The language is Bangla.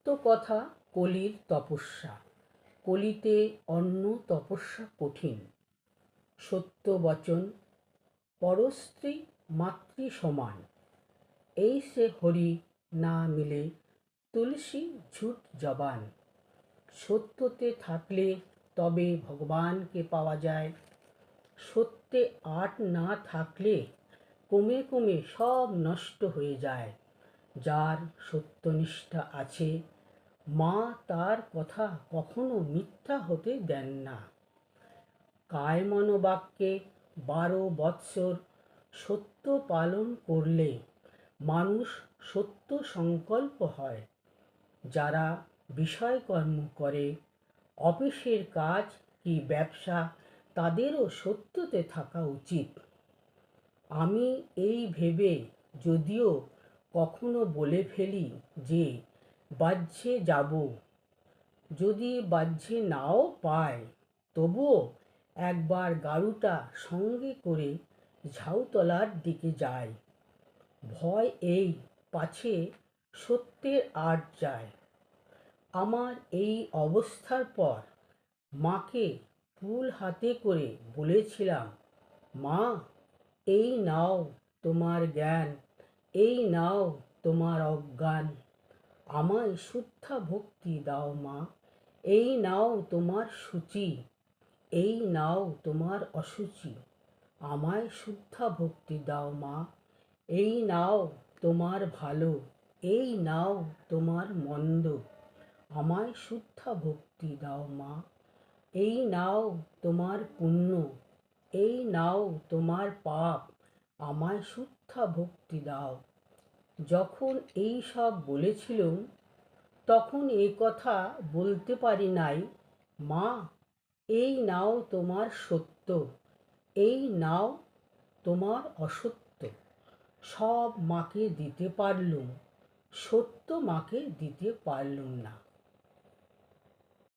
সত্য কথা কলির তপস্যা। কলিতে অন্য তপস্যা কঠিন। সত্য বচন পরস্ত্রী মাতৃ সমান। এই সে হরি না মিলে তুলসী ঝুট জবান। সত্যতে থাকলে তবে ভগবানকে পাওয়া যায়। সত্যে আট না থাকলে কমে কমে সব নষ্ট হয়ে যায়। যার সত্যনিষ্ঠা আছে মা তার কথা কখনো মিথ্যা হতে দেন না। কায়মন বাক্যে 12 বৎসর সত্য পালন করলে মানুষ সত্য সংকল্প হয়। যারা বিষয়কর্ম করে, অফিসের কাজ কি ব্যবসা, তাদেরও সত্যতে থাকা উচিত। আমি এই ভেবে যদিও কখনো বলে ফেলি যে বাহ্যে যাব, যদি বাহ্যে নাও পাই তবুও একবার গাড়ুটা সঙ্গে করে ঝাউতলার দিকে যাই। ভয় এই পাছে সত্যের আট যায়। আমার এই অবস্থার পর মাকে ফুল হাতে করে বলেছিলাম, মা এই নাও তোমার জ্ঞান, এই নাও তোমার অজ্ঞান। আমায় শুদ্ধা ভক্তি দাও মা, এই নাও তোমার সূচি, এই নাও তোমার অসুচি। আমায় শুদ্ধা ভক্তি দাও মা, এই নাও তোমার ভালো, এই নাও তোমার মন্দ। আমায় শুদ্ধা ভক্তি দাও মা, এই নাও তোমার পুণ্য, এই নাও তোমার পাপ। আমায় শুদ্ধা ভক্তি দাও। যখন এই সব বলেছিলুম তখন এ কথা বলতে পারি নাই, মা এই নাও তোমার সত্য, এই নাও তোমার অসত্য। সব মাকে দিতে পারলুম, সত্য মাকে দিতে পারলুম না।